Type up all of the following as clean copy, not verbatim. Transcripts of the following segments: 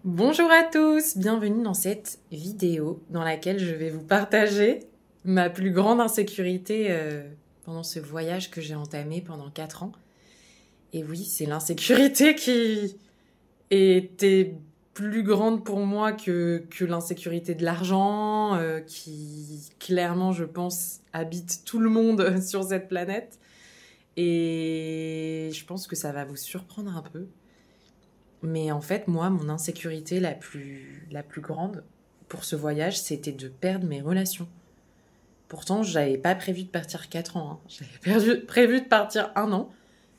Bonjour à tous, bienvenue dans cette vidéo dans laquelle je vais vous partager ma plus grande insécurité pendant ce voyage que j'ai entamé pendant 4 ans. Et oui, c'est l'insécurité qui était plus grande pour moi que l'insécurité de l'argent, qui clairement, je pense, habite tout le monde sur cette planète. Et je pense que ça va vous surprendre un peu. Mais en fait, moi, mon insécurité la plus grande pour ce voyage, c'était de perdre mes relations. Pourtant, j'avais pas prévu de partir 4 ans, hein. Prévu de partir 1 an.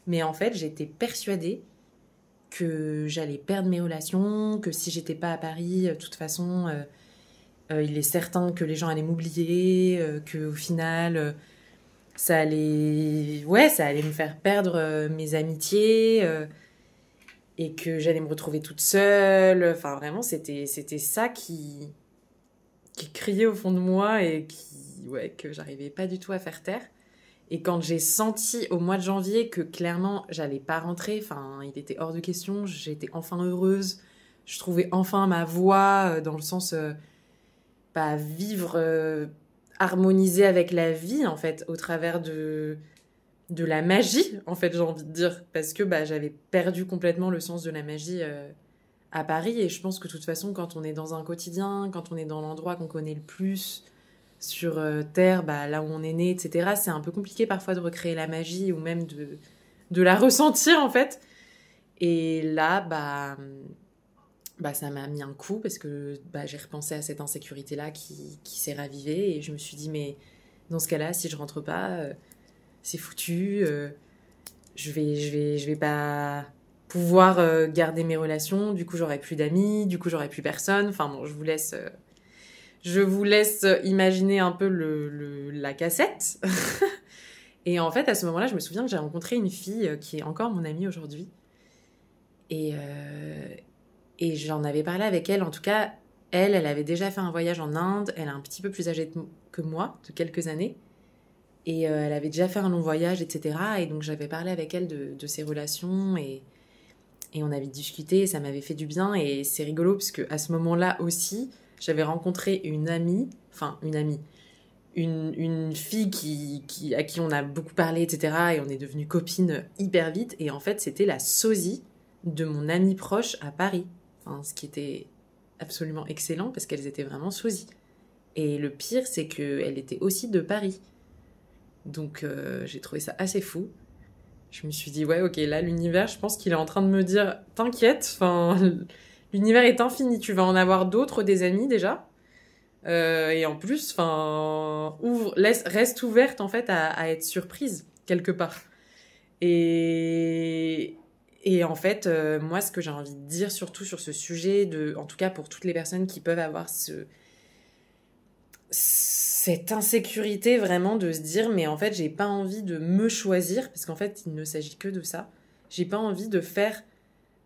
Mais en fait, j'étais persuadée que j'allais perdre mes relations, que si j'étais pas à Paris, de toute façon, il est certain que les gens allaient m'oublier, que au final, ça allait me faire perdre mes amitiés. Et que j'allais me retrouver toute seule. Enfin, vraiment, c'était ça qui criait au fond de moi et que j'arrivais pas du tout à faire taire. Et quand j'ai senti au mois de janvier que clairement j'allais pas rentrer, enfin, il était hors de question, j'étais enfin heureuse, je trouvais enfin ma voie dans le sens, vivre harmonisé avec la vie, en fait, au travers de la magie, en fait, j'ai envie de dire. Parce que j'avais perdu complètement le sens de la magie à Paris. Et je pense que de toute façon, quand on est dans un quotidien, quand on est dans l'endroit qu'on connaît le plus sur Terre, là où on est né, etc., c'est un peu compliqué parfois de recréer la magie ou même de la ressentir, en fait. Et là, ça m'a mis un coup parce que j'ai repensé à cette insécurité-là qui s'est ravivée. Et je me suis dit, mais dans ce cas-là, si je rentre pas... c'est foutu, je vais pas pouvoir garder mes relations, du coup j'aurai plus d'amis, du coup j'aurai plus personne. Enfin bon, je vous laisse imaginer un peu la cassette. Et en fait, à ce moment-là, je me souviens que j'ai rencontré une fille qui est encore mon amie aujourd'hui. Et, et j'en avais parlé avec elle. En tout cas, elle avait déjà fait un voyage en Inde. Elle est un petit peu plus âgée que moi, de quelques années. Et elle avait déjà fait un long voyage, etc. Et donc j'avais parlé avec elle de ses relations et on avait discuté et ça m'avait fait du bien. Et c'est rigolo parce qu'à ce moment-là aussi, j'avais rencontré une amie, enfin une amie, une fille à qui on a beaucoup parlé, etc. Et on est devenues copines hyper vite. Et en fait, c'était la sosie de mon amie proche à Paris. Enfin, ce qui était absolument excellent parce qu'elles étaient vraiment sosies. Et le pire, c'est qu'elle était aussi de Paris. Donc j'ai trouvé ça assez fou. Je me suis dit, ouais, ok, là, l'univers, je pense qu'il est en train de me dire, t'inquiète, enfin, l'univers est infini, tu vas en avoir d'autres, des amis déjà. Et en plus, enfin, reste ouverte en fait à être surprise quelque part. Et, et en fait, moi, ce que j'ai envie de dire surtout sur ce sujet, en tout cas pour toutes les personnes qui peuvent avoir cette insécurité vraiment de se dire mais en fait j'ai pas envie de me choisir parce qu'en fait il ne s'agit que de ça, j'ai pas envie de faire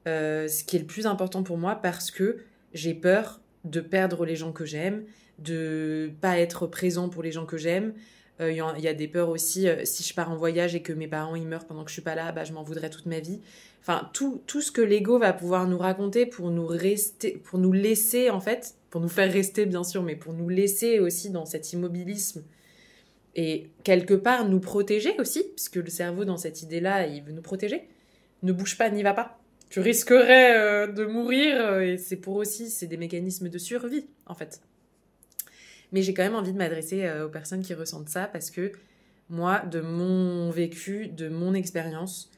ce qui est le plus important pour moi parce que j'ai peur de perdre les gens que j'aime, de pas être présent pour les gens que j'aime. Il y a des peurs aussi, si je pars en voyage et que mes parents ils meurent pendant que je suis pas là, je m'en voudrais toute ma vie. Enfin, tout ce que l'ego va pouvoir nous raconter pour nous laisser en fait, pour nous faire rester bien sûr, mais pour nous laisser aussi dans cet immobilisme et quelque part nous protéger aussi, puisque le cerveau dans cette idée-là, il veut nous protéger. Ne bouge pas, n'y va pas. Tu risquerais de mourir et c'est des mécanismes de survie en fait. Mais j'ai quand même envie de m'adresser aux personnes qui ressentent ça parce que moi, de mon vécu, de mon expérience,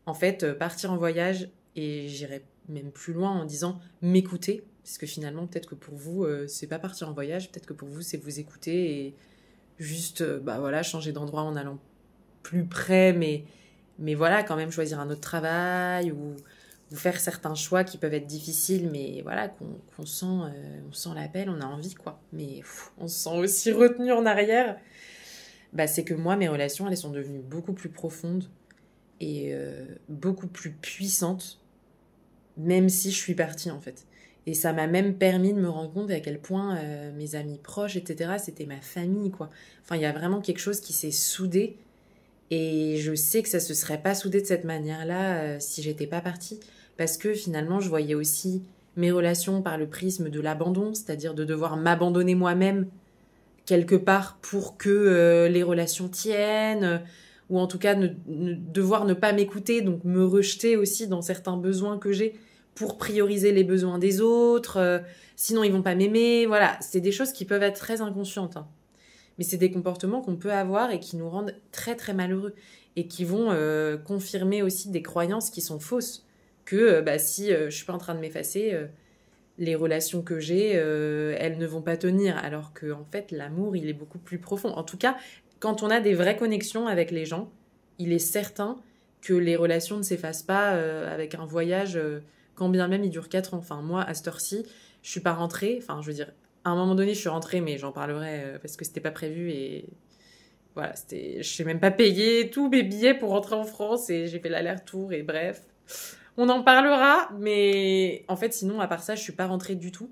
en fait, partir en voyage, et j'irai même plus loin en disant m'écouter, parce que finalement, peut-être que pour vous, c'est pas partir en voyage, peut-être que pour vous, c'est vous écouter et juste, voilà, changer d'endroit en allant plus près, mais voilà, quand même choisir un autre travail ou faire certains choix qui peuvent être difficiles, mais voilà, qu'on sent, on sent l'appel, on a envie, quoi. Mais on se sent aussi retenu en arrière. C'est que moi, mes relations, elles sont devenues beaucoup plus profondes et beaucoup plus puissantes, même si je suis partie, en fait. Et ça m'a même permis de me rendre compte à quel point mes amis proches, etc., c'était ma famille, quoi. Enfin, il y a vraiment quelque chose qui s'est soudé. Et je sais que ça se serait pas soudé de cette manière-là si j'étais pas partie. Parce que finalement, je voyais aussi mes relations par le prisme de l'abandon, c'est-à-dire de devoir m'abandonner moi-même quelque part pour que les relations tiennent, ou en tout cas devoir ne pas m'écouter, donc me rejeter aussi dans certains besoins que j'ai pour prioriser les besoins des autres, sinon ils vont pas m'aimer, voilà, c'est des choses qui peuvent être très inconscientes, hein. Mais c'est des comportements qu'on peut avoir et qui nous rendent très très malheureux et qui vont confirmer aussi des croyances qui sont fausses, que si je suis pas en train de m'effacer, les relations que j'ai, elles ne vont pas tenir. Alors que en fait, l'amour, il est beaucoup plus profond. En tout cas, quand on a des vraies connexions avec les gens, il est certain que les relations ne s'effacent pas avec un voyage, quand bien même il dure 4 ans. Enfin, moi, à cette heure-ci, je suis pas rentrée. Enfin, je veux dire, à un moment donné, je suis rentrée, mais j'en parlerai parce que c'était pas prévu et voilà, je sais même pas payer tous mes billets pour rentrer en France et j'ai fait l'aller-retour et bref. On en parlera, mais en fait, sinon, à part ça, je suis pas rentrée du tout.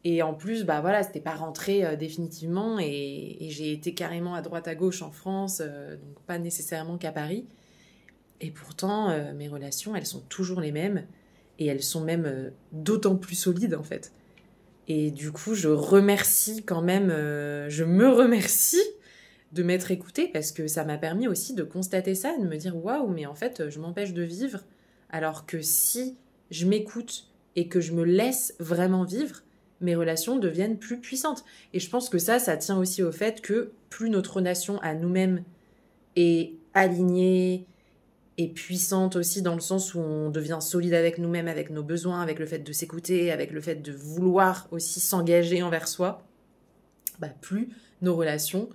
Et en plus, bah voilà, c'était pas rentré définitivement et j'ai été carrément à droite à gauche en France, donc pas nécessairement qu'à Paris. Et pourtant, mes relations, elles sont toujours les mêmes et elles sont même d'autant plus solides en fait. Et du coup, je remercie quand même, je me remercie de m'être écoutée parce que ça m'a permis aussi de constater ça et de me dire waouh, mais en fait, je m'empêche de vivre. Alors que si je m'écoute et que je me laisse vraiment vivre, mes relations deviennent plus puissantes. Et je pense que ça tient aussi au fait que plus notre relation à nous-mêmes est alignée et puissante aussi dans le sens où on devient solide avec nous-mêmes, avec nos besoins, avec le fait de s'écouter, avec le fait de vouloir aussi s'engager envers soi, plus nos relations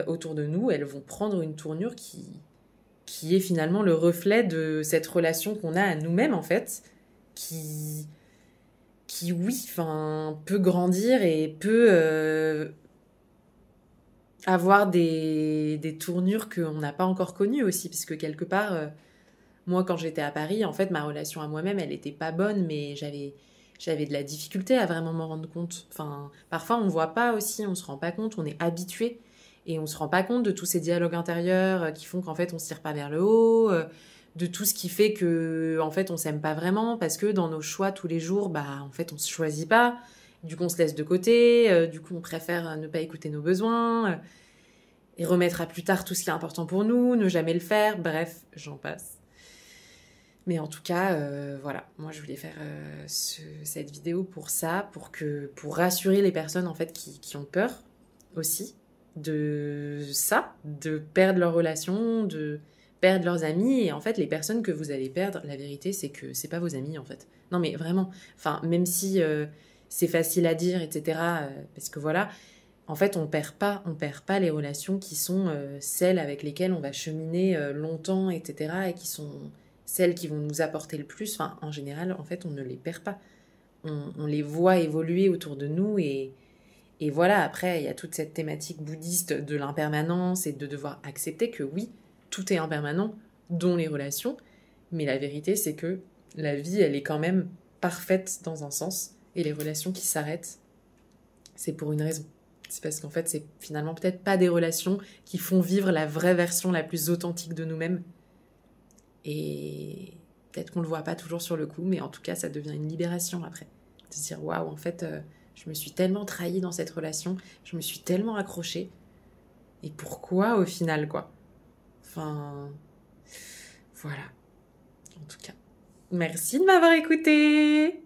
autour de nous, elles vont prendre une tournure qui est finalement le reflet de cette relation qu'on a à nous-mêmes, en fait, qui oui, enfin, peut grandir et peut avoir des tournures qu'on n'a pas encore connues aussi, parce que quelque part, moi, quand j'étais à Paris, en fait, ma relation à moi-même, elle était pas bonne, mais j'avais de la difficulté à vraiment m'en rendre compte. Enfin, parfois, on ne voit pas aussi, on se rend pas compte, on est habitué et on se rend pas compte de tous ces dialogues intérieurs qui font qu'en fait, on se tire pas vers le haut, de tout ce qui fait que, en fait, on s'aime pas vraiment parce que dans nos choix tous les jours, en fait, on se choisit pas. Du coup, on se laisse de côté. Du coup, on préfère ne pas écouter nos besoins et remettre à plus tard tout ce qui est important pour nous, ne jamais le faire. Bref, j'en passe. Mais en tout cas, voilà, moi je voulais faire cette vidéo pour ça, pour rassurer les personnes en fait qui ont peur aussi de ça, de perdre leur relation, de perdre leurs amis. Et en fait, les personnes que vous allez perdre, la vérité c'est que c'est pas vos amis en fait. Non mais vraiment, enfin même si c'est facile à dire, etc. Parce que voilà, en fait on perd pas les relations qui sont celles avec lesquelles on va cheminer longtemps, etc. Et qui sont celles qui vont nous apporter le plus, enfin, en général, en fait, on ne les perd pas. On les voit évoluer autour de nous et voilà, après, il y a toute cette thématique bouddhiste de l'impermanence et de devoir accepter que oui, tout est impermanent, dont les relations, mais la vérité, c'est que la vie, elle est quand même parfaite dans un sens et les relations qui s'arrêtent, c'est pour une raison. C'est parce qu'en fait, c'est finalement peut-être pas des relations qui font vivre la vraie version la plus authentique de nous-mêmes. Et peut-être qu'on le voit pas toujours sur le coup, mais en tout cas, ça devient une libération après. De se dire, waouh, en fait, je me suis tellement trahie dans cette relation, je me suis tellement accrochée. Et pourquoi au final, quoi? Enfin, voilà. En tout cas, merci de m'avoir écoutée.